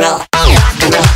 roll. Rock and roll.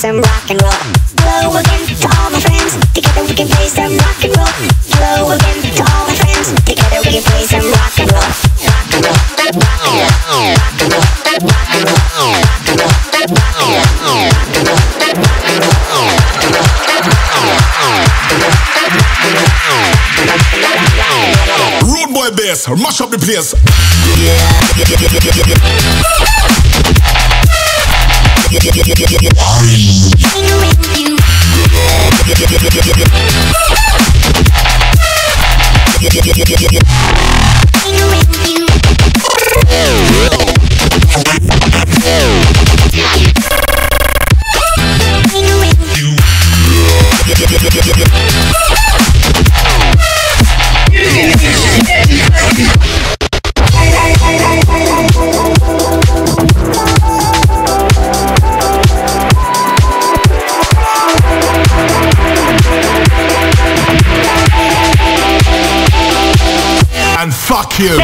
Some rock and roll. Hello again to all my friends. Together we can play some rock and roll. Hello again to all my friends. Together we can play some rock and roll. Rock and roll. Rock and roll. Rock and roll. Rock and roll. Rock and roll. Rock and roll. Rude boy bass, mash up the place. And fuck you.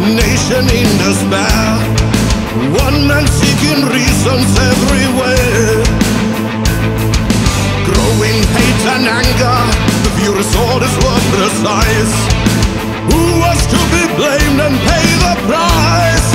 Nation in despair, one man seeking reasons everywhere. Growing hate and anger, the furious orders were precise. Who was to be blamed and pay the price?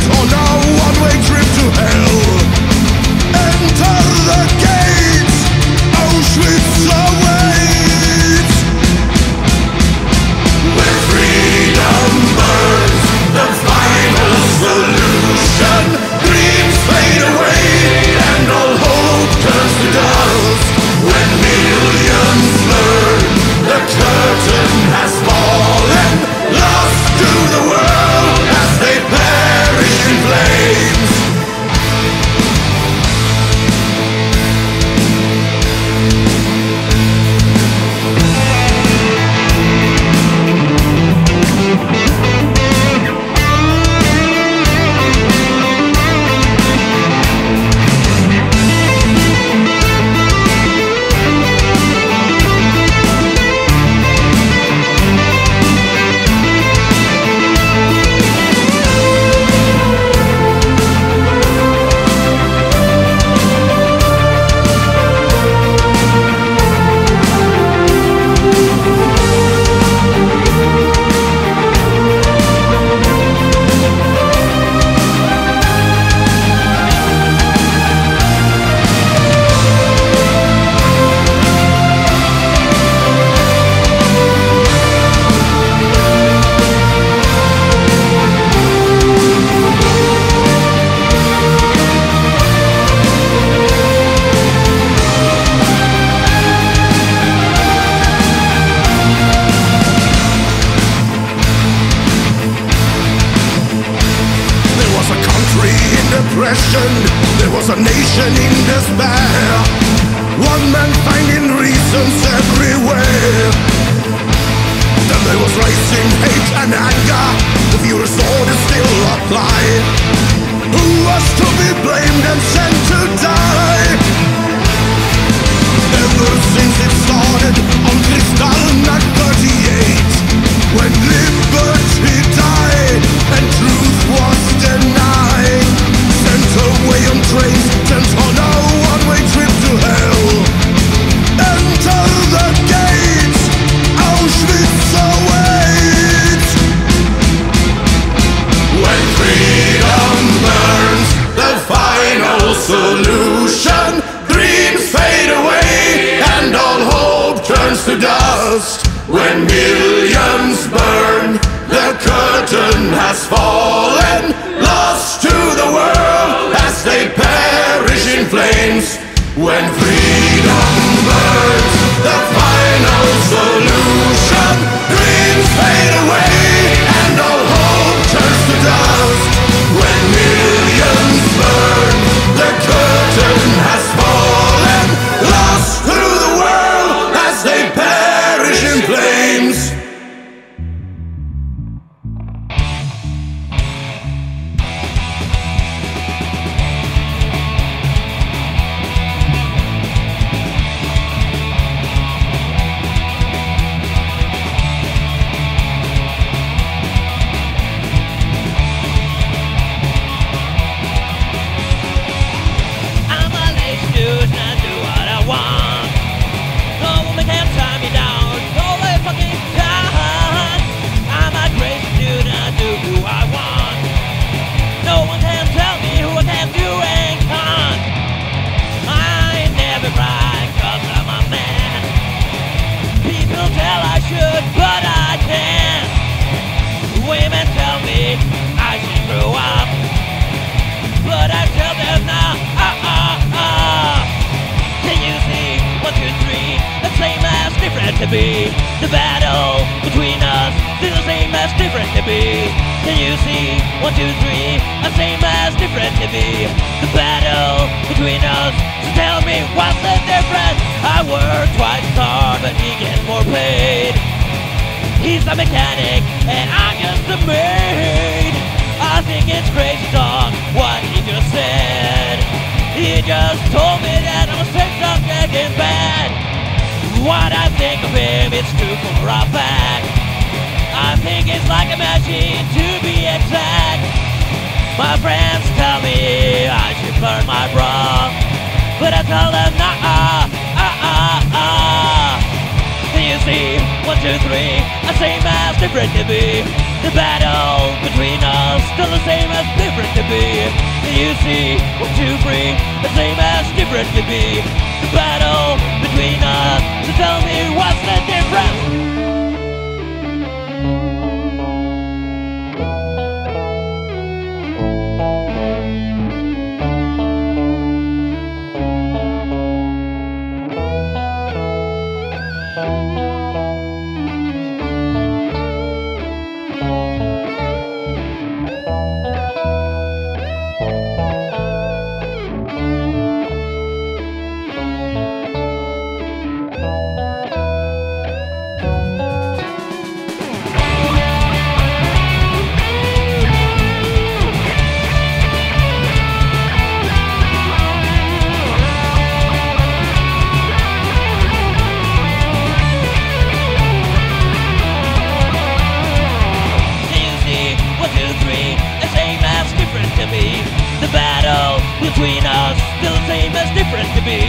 stands on a one-way trip to hell. Enter the gates, Auschwitz awaits. Where freedom burns, the final solution. Dreams fade away and all hope turns to dust. When millions learn the curtain has fallen, lost to the world as they perish in flames. There was a nation in despair, one man finding reasons everywhere. Then there was rising hate and anger, the Vwarg orders still apply. Who was to be blamed and sent to die? Ever since it started on Kristallnacht 38, when liberty died and truth was denied. Sent away on trains, sent on a one-way trip to hell. Enter the gates, Auschwitz awaits. When freedom burns, the final solution. Dreams fade away and all hope turns to dust. When millions burn, the curtain has fallen, lost to the world as they perish in flames. When freedom burns, the final solution. Dreams fade away and all hope turns to dust. When millions burn, the curtain has fallen, lost to the world as they perish in flames. To be the battle between us, still the same as different to be. Can you see? 1, 2, 3, the same as different to be. The battle between us. So tell me what's the difference? I work twice as hard, but he gets more paid. He's a mechanic and I'm just a maid. I think it's crazy talk what he just said. He just told me that I'm a sex object and bad. What I think of him, it's too far back. I think it's like a machine, to be exact. My friends tell me I should burn my bra, but I tell them nah. Can you see? 1, 2, 3, same as different to me. The battle between us, still the same as different to me. Can you see 1, 2, 3, the same as different to me. The battle between us, so tell me what's the difference? Between us, still the same as different to be.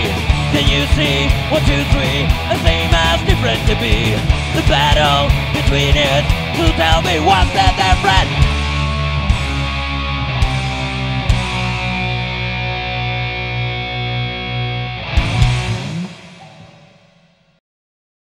Can you see 1, 2, 3, the same as different to be. The battle between it, so tell me what's the difference?